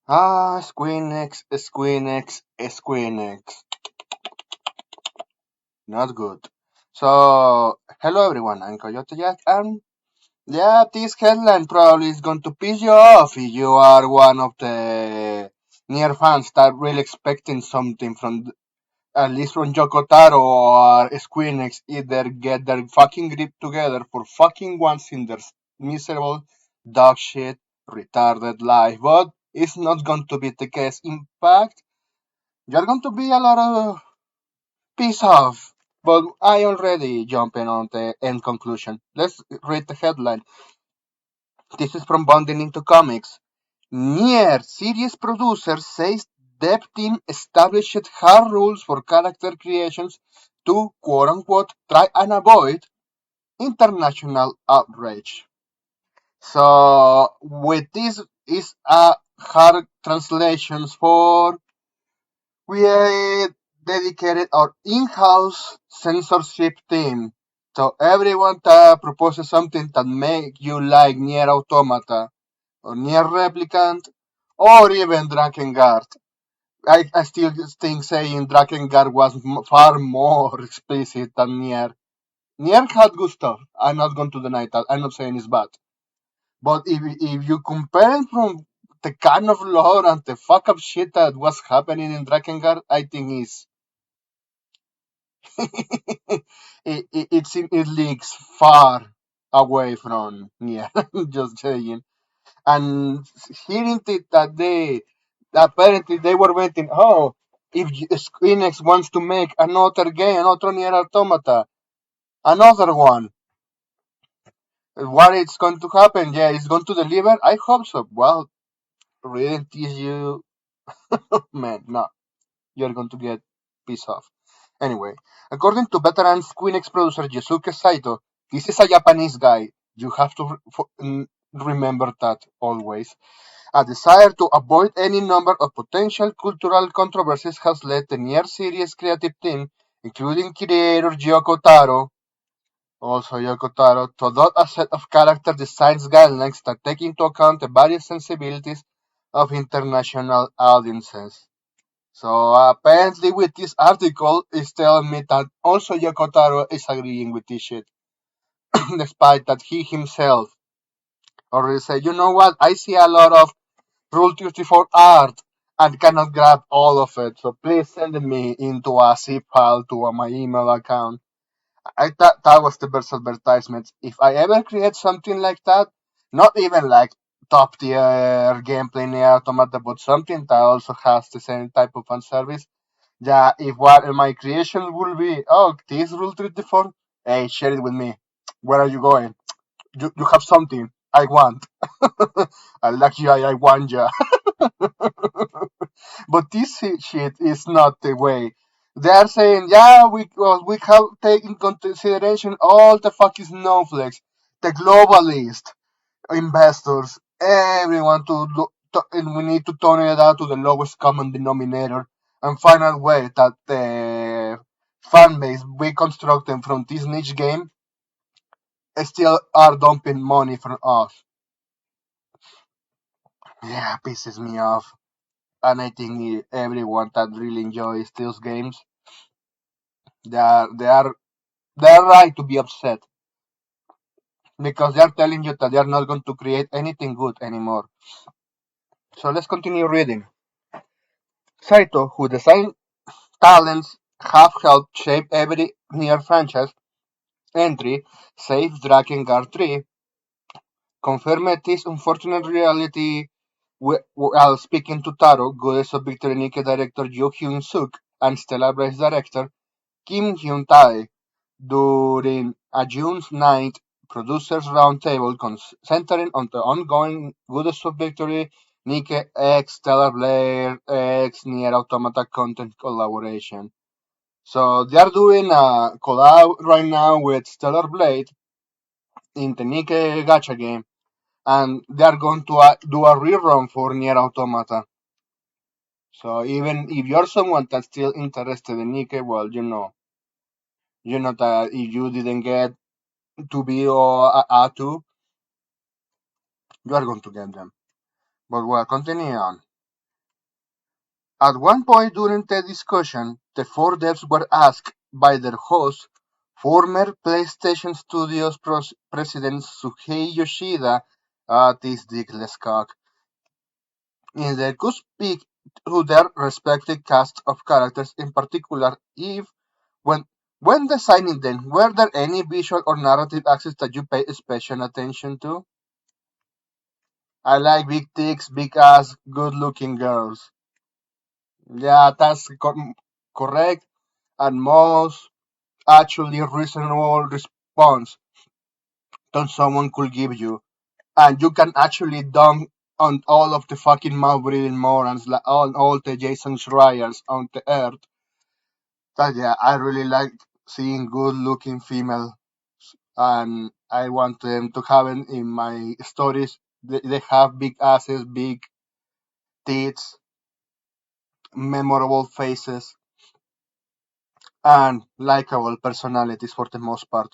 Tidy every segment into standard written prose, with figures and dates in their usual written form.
Squeenix, Squeenix, Squeenix. Not good. So, hello everyone, I'm Coyote Jack, and yeah, this headline probably is going to piss you off if you are one of the Nier fans that really expecting something from, at least from Yoko Taro or Squeenix, either get their fucking grip together for fucking once in their miserable dog shit, retarded life. But it's not going to be the case. In fact, you're going to be a lot of piss off. But I already jumping on the end conclusion. Let's read the headline. This is from Bonding into Comics. Nier series producer says dev team established hard rules for character creations to quote unquote try and avoid international outrage. So with this is a hard translations for we dedicated our in-house censorship team. So everyone that proposes something that make you like Nier Automata or Nier Replicant or even Drakengard. I still think saying Drakengard was far more explicit than Nier. Nier had good stuff. I'm not going to deny that. I'm not saying it's bad. But if you compare it from the kind of lore and the fuck up shit that was happening in Drakengard, I think it leaks far away from Nier. Just saying. And hearing that they apparently they were waiting. Oh, if Squeenix wants to make another game, another Nier Automata, another one, what it's going to happen? Yeah, it's going to deliver. I hope so. Well, really tease you, man. No, you're going to get pissed off. Anyway, according to veteran Squeenix producer Yusuke Saito, this is a Japanese guy. You have to remember that always. A desire to avoid any number of potential cultural controversies has led the Nier series creative team, including creator Yoko Taro, also Yoko Taro, to adopt a set of character design guidelines that take into account the various sensibilities of international audiences. So apparently with this article is telling me that also Yoko Taro is agreeing with this shit, despite that he himself already said, you know what, I see a lot of Rule 34 art and cannot grab all of it. So please send me into a zip file to my email account. I thought that was the best advertisement. If I ever create something like that, not even like top tier gameplay near automata, but something that also has the same type of fan service. Yeah, if what my creation will be, oh, this Rule 34, hey, share it with me. Where are you going? You have something I want. I like you, I want you. But this shit is not the way. They are saying, yeah, we have taken consideration all the fucking snowflakes, the globalist, investors, everyone and we need to tone it down to the lowest common denominator and find a way that the fan base we constructed from this niche game still are dumping money from us. Yeah, pisses me off. And I think everyone that really enjoys these games, they are they are they are right to be upset because they are telling you that they are not going to create anything good anymore. So let's continue reading. Saito, who designed talents have helped shape every Nier franchise entry, save Drakengard 3, confirmed this unfortunate reality while speaking to Taro, Goddess of Victory Nikke director Yoo Hyun Suk, and Stellar Blaze director Kim Hyun Tae during a June 9th producers roundtable centering on the ongoing Goddess of Victory Nikke X Stellar Blade X Nier Automata content collaboration. So they are doing a collab right now with Stellar Blade in the Nikke gacha game, and they are going to do a rerun for Nier Automata. So even if you're someone that's still interested in Nikke, well, you know that if you didn't get to be or A2, you are going to get them. But well, continue on. At one point during the discussion, the four devs were asked by their host, former PlayStation Studios president Shuhei Yoshida, this dickless cock, if they could speak to their respective cast of characters, in particular, if when when designing them, were there any visual or narrative aspects that you pay special attention to? I like big tits, big ass, good looking girls. Yeah, that's correct and most actually reasonable response that someone could give you. And you can actually dunk on all of the fucking mouth breathing morons, like all the Jason Schreiers on the earth. But yeah, I really like seeing good looking female, and I want them to have it in my stories. They have big asses, big tits, memorable faces, and likable personalities for the most part.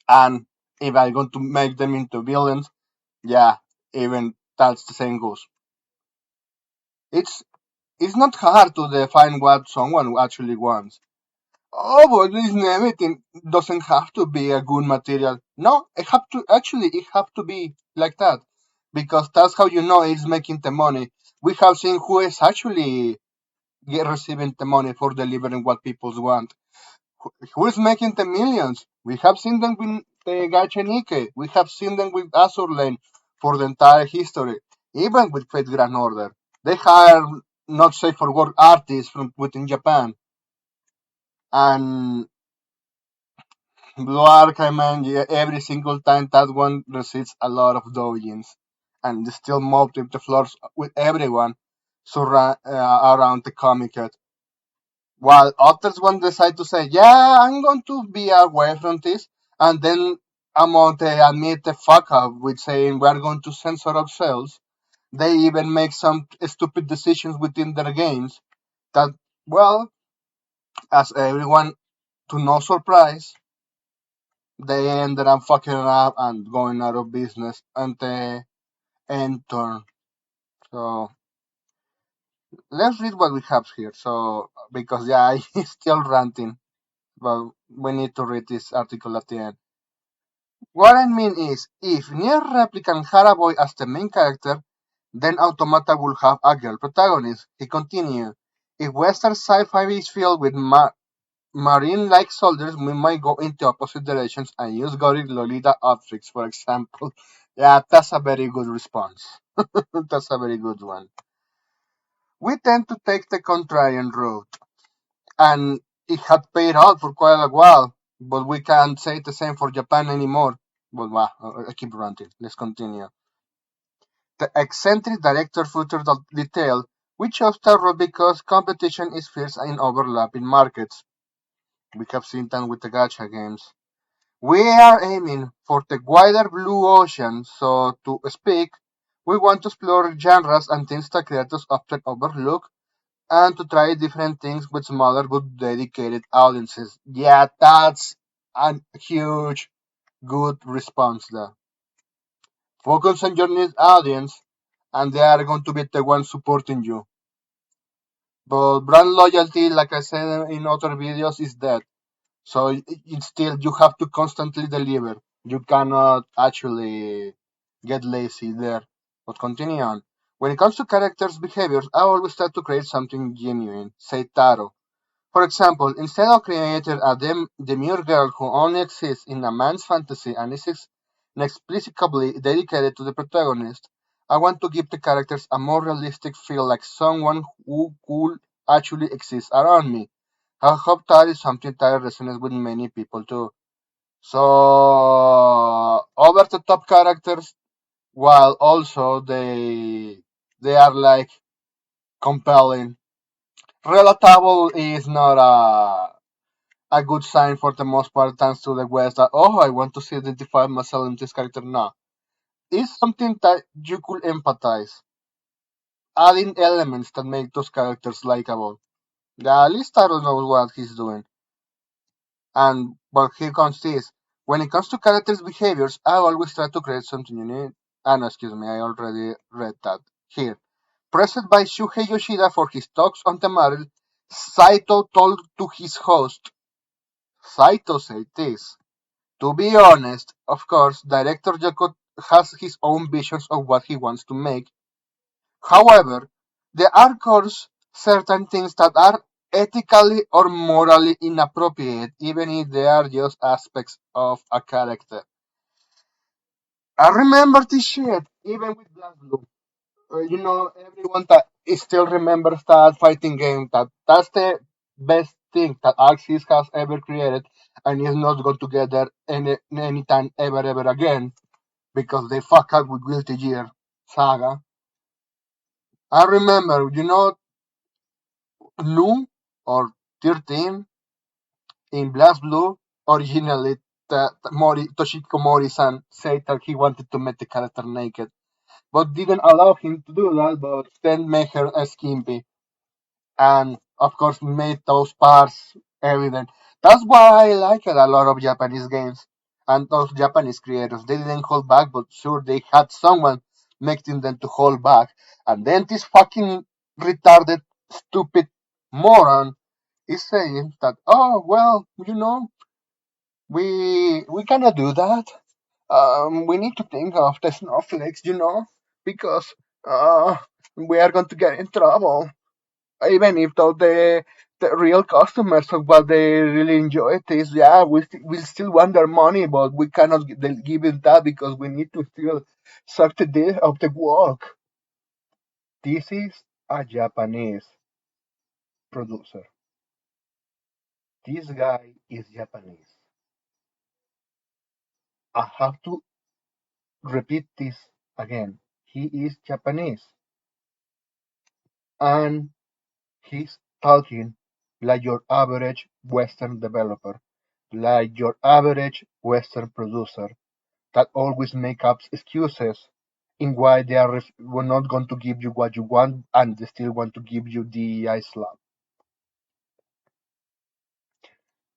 And if I'm going to make them into villains, yeah, even that's the same goes. It's it's not hard to define what someone actually wants. Oh, but listen, everything doesn't have to be a good material. No, it have to be like that. Because that's how you know it's making the money. We have seen who is actually receiving the money for delivering what people want. Who is making the millions? We have seen them with Gacha Nikke. We have seen them with Azur Lane for the entire history. Even with Fate Grand Order. They hire not safe for work artists from within Japan. And Blue Archiman, yeah, every single time that one receives a lot of doujins. And they still mop the floors with everyone around the Comic Con. While others one decide to say, yeah, I'm going to be away from this, and then among they admit the fuck up with saying we're going to censor ourselves. They even make some stupid decisions within their games that, well, as everyone to no surprise, they ended up fucking up and going out of business and the end turn. So let's read what we have here. So because yeah, I'm still ranting, but we need to read this article at the end. What I mean is, if Nier Replicant had a boy as the main character, then Automata would have a girl protagonist. He continued. If Western sci-fi is filled with marine-like soldiers, we might go into opposite directions and use Gothic Lolita outfits, for example. Yeah, that's a very good response. That's a very good one. We tend to take the contrarian route, and it had paid out for quite a while, but we can't say the same for Japan anymore. But wow, I keep ranting. Let's continue. The eccentric director further detailed, we chose Taro because competition is fierce in overlapping markets. We have seen that with the gacha games. We are aiming for the wider blue ocean, so to speak, we want to explore genres and things that creators often overlook and to try different things with smaller but dedicated audiences. Yeah, that's a huge good response there. Focus on your niche audience and they are going to be the ones supporting you. But brand loyalty, like I said in other videos, is dead. So it's still you have to constantly deliver. You cannot actually get lazy there. But continue on. When it comes to characters' behaviors, I always try to create something genuine. Say Taro. For example, instead of creating a demure girl who only exists in a man's fantasy and is inexplicably dedicated to the protagonist, I want to give the characters a more realistic feel like someone who could actually exist around me. I hope that is something that resonates with many people too. So over the top characters, while also they are like compelling. Relatable is not a good sign for the most part, thanks to the West. That oh, I want to see identify myself in this character. No, it's something that you could empathize, adding elements that make those characters likable. Yeah, at least Taro knows what he's doing. And but here comes this. When it comes to characters' behaviors, I always try to create something unique. Ah, no, excuse me, I already read that here. Pressed by Shuhei Yoshida for his talks on the matter, Saito told to his host, Saito said this. To be honest, of course, director Yoko has his own visions of what he wants to make. However, there are of course certain things that are ethically or morally inappropriate, even if they are just aspects of a character. I remember this shit, even with Black Blue. Everyone that still remembers that fighting game. That's the best thing that Axis has ever created, and is not going to get there anytime ever again because they fuck up with Guilty Gear Saga. I remember, Lu or 13 in Blast Blue. Originally, Toshiko Mori-san said that he wanted to make the character naked, but didn't allow him to do that, but then made her a skimpy. And of course made those parts evident. That's why I like it, a lot of Japanese games and those Japanese creators. They didn't hold back, but sure they had someone making them to hold back. And then this fucking retarded, stupid moron is saying that, oh well, we cannot do that. We need to think of the snowflakes, because we are going to get in trouble even if though the real customers of what they really enjoy it is, yeah, we still want their money, but we cannot give it that because we need to still suck the dick of the work. This is a Japanese producer. This guy is Japanese. I have to repeat this again. He is Japanese, and he's talking like your average Western developer, like your average Western producer that always make up excuses in why were not going to give you what you want and they still want to give you the ice slap.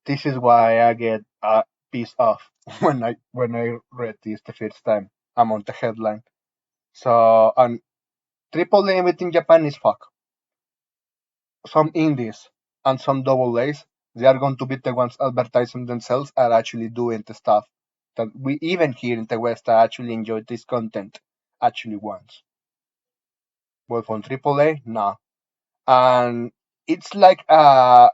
This is why I get pissed off when I read this the first time. I'm on the headline. So and triple A within Japan is fuck. Some indies and some double A's, they are going to be the ones advertising themselves are actually doing the stuff that we even here in the West actually enjoy this content actually wants. But from AAA, no. And it's like a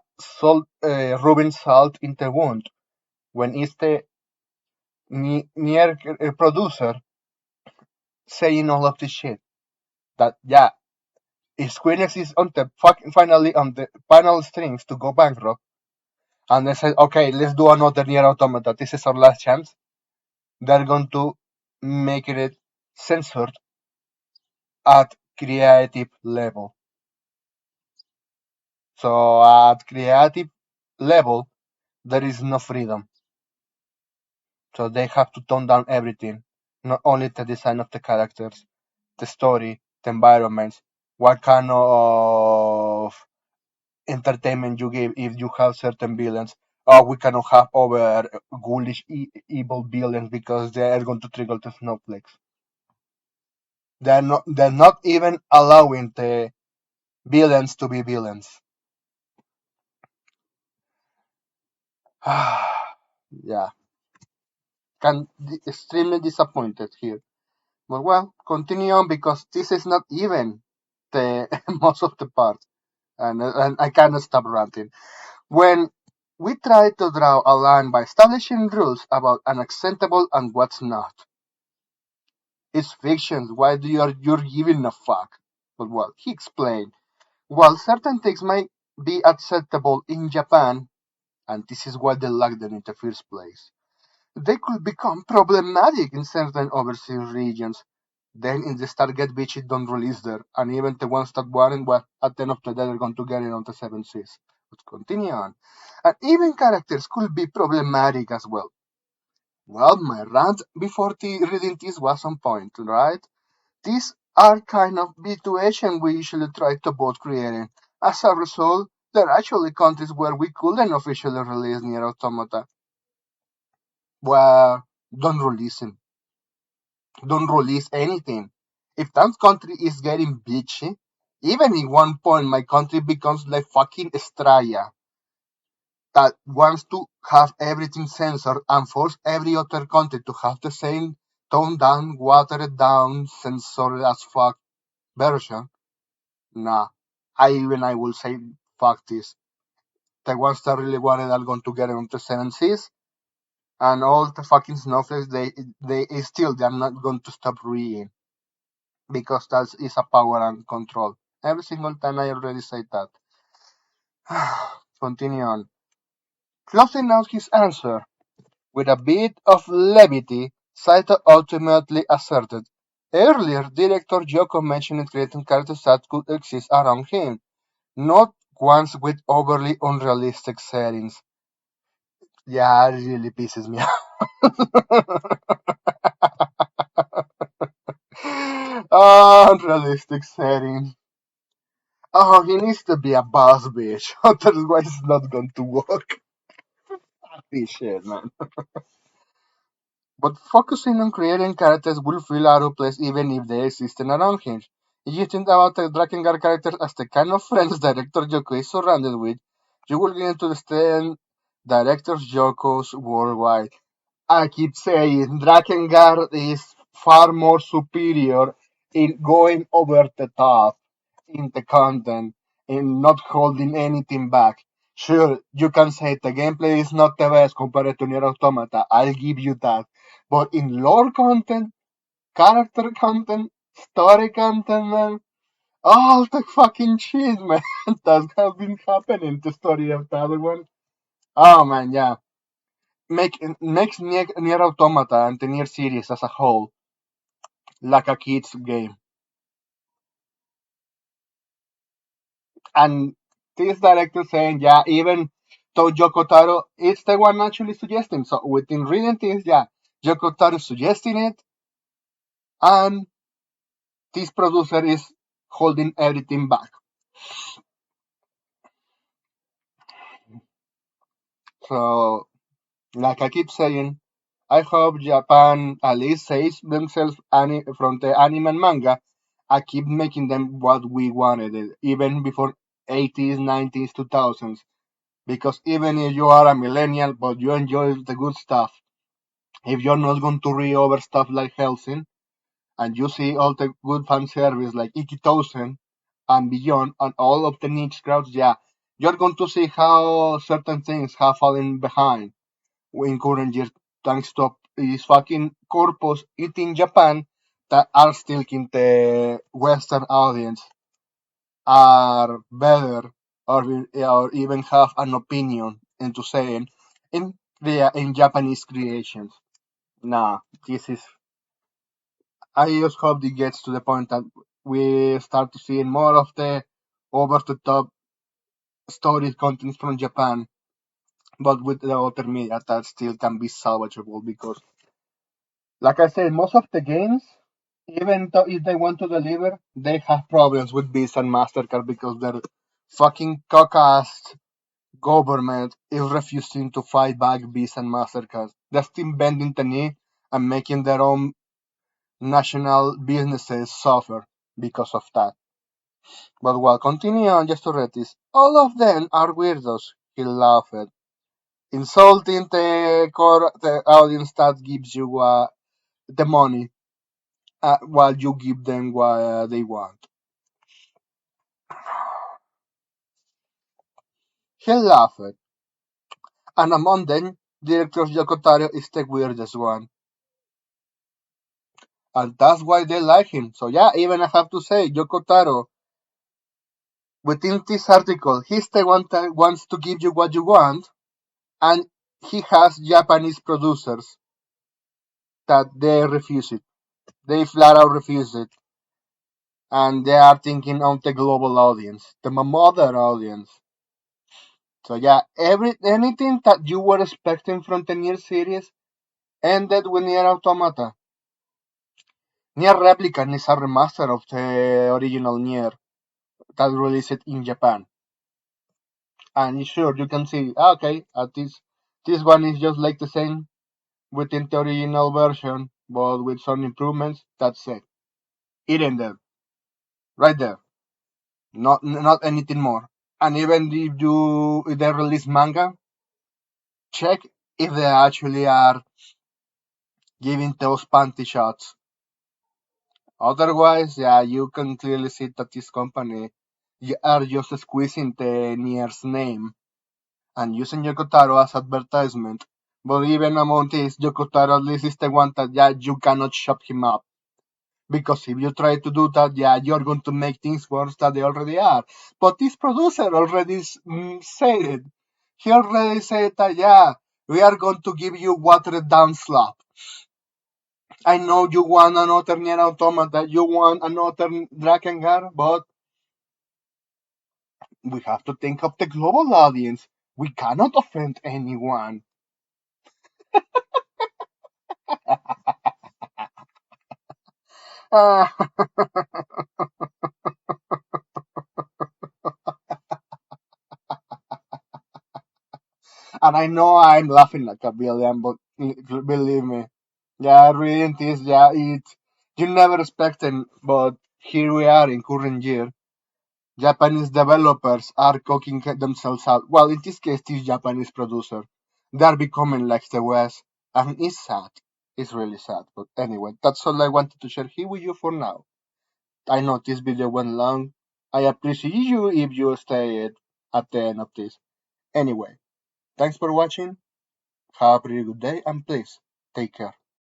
rubbing salt in the wound when it's the Nier producer saying all of this shit. That yeah, if Squeenix is on the finally on the final strings to go bankrupt, and they said, okay, let's do another Nier Automata. This is our last chance. They're going to make it censored at creative level. So at creative level, there is no freedom. So they have to tone down everything, not only the design of the characters, the story, the environments, what kind of entertainment you give if you have certain villains. Oh, we cannot have over ghoulish, evil villains because they are going to trigger the snowflakes. They're not even allowing the villains to be villains. Yeah, extremely disappointed here. But well, continue on because this is not even the most of the part, and I cannot stop ranting. When we try to draw a line by establishing rules about unacceptable and what's not, it's fiction. Why do you're giving a fuck? But well, he explained. While certain things might be acceptable in Japan, and this is why they lacked them in the first place, they could become problematic in certain overseas regions. Then in the Stargate bitches don't release there, and even the ones that weren't, well, at the end of the day, they're going to get it on the seven seas. Let's continue on. And even characters could be problematic as well. Well, my rant before reading this was on point, right? These are kind of situation we usually try to avoid creating. As a result, there are actually countries where we couldn't officially release Nier Automata. Well, don't release it. Don't release anything. If that country is getting bitchy, Even in one point, my country becomes like fucking Estrella that wants to have everything censored and force every other country to have the same toned down, watered down, censored as fuck version. Nah, I will say fuck this. The ones that really wanted are going to get on the seven seas, and all the fucking snowflakes they're not going to stop reading because that is a power and control. Every single time I already said that. Continue on. Closing out his answer with a bit of levity, Saito ultimately asserted, earlier director Yoko mentioned creating characters that could exist around him, not ones with overly unrealistic settings. Yeah, it really pisses me off. Unrealistic settings. Oh, he needs to be a boss bitch. Otherwise, it's not going to work. This shit, man. But focusing on creating characters will feel out of place even if they exist around him. If you think about the Drakengard characters as the kind of friends director Yoko is surrounded with, you will begin to understand director Yoko's worldwide. I keep saying Drakengard is far more superior in going over the top in the content and not holding anything back. Sure, you can say the gameplay is not the best compared to Nier Automata. I'll give you that. But in lore content, character content, story content, man, all the fucking shit, man, that has been happening to story of the other one. Oh man, yeah. Makes Nier Automata and the Nier series as a whole like a kid's game. And this director saying, yeah, even though Yoko Taro is the one actually suggesting. So within reading things, yeah, Yoko Taro is suggesting it, and this producer is holding everything back. So, like I keep saying, I hope Japan at least saves themselves from the anime and manga. I keep making them what we wanted, even before 80s, 90s, 2000s. Because even if you are a millennial but you enjoy the good stuff, if you're not going to read over stuff like Helsing and you see all the good fan service like Iki Towson and beyond and all of the niche crowds, yeah, you're going to see how certain things have fallen behind in current years thanks to these fucking corpus eating Japan that are still in the Western audience are better or even have an opinion into saying in Japanese creations. Nah, this is. I just hope it gets to the point that we start to see more of the over the top story content from Japan, but with the other media that still can be salvageable because, like I said, most of the games, even though if they want to deliver, they have problems with Visa and Mastercard because their fucking cock-ass government is refusing to fight back Visa and Mastercard. They're still bending the knee and making their own national businesses suffer because of that. But while continuing on just to read this, all of them are weirdos, he laughed. Insulting the audience that gives you the money while you give them what they want. He laughed, and among them, director Yoko Taro is the weirdest one. And that's why they like him. So yeah, even I have to say, Yoko Taro, within this article, he's the one that wants to give you what you want, and he has Japanese producers that they refuse it. They flat out refuse it, and they are thinking of the global audience, the mother audience. So yeah, anything that you were expecting from the Nier series ended with Nier Automata. Nier Replicant is a remaster of the original Nier that released in Japan. And sure, you can see, okay, this one is just like the same within the original version, but with some improvements. That's it. It ended right there. Not anything more. And even if they release manga, check if they actually are giving those panty shots. Otherwise, yeah, you can clearly see that this company are just squeezing the Nier's name and using Yoko Taro as advertisement. But even among this, Yoko Taro at least is the one that, yeah, you cannot shut him up. Because if you try to do that, yeah, you're going to make things worse than they already are. But this producer already said it. He already said that, yeah, we are going to give you watered down slap. I know you want another Nier Automata, you want another Drakengard, but we have to think of the global audience. We cannot offend anyone. Uh, and I know I'm laughing like a billion, but believe me, yeah, reading this, yeah, you never expect it, but here we are in current year. Japanese developers are cooking themselves out. Well, in this case, this Japanese producer, they are becoming like the West, and it's sad. It's really sad. But anyway, that's all I wanted to share here with you for now. I know this video went long. I appreciate you if you stayed at the end of this. Anyway, thanks for watching. Have a pretty good day, and please take care.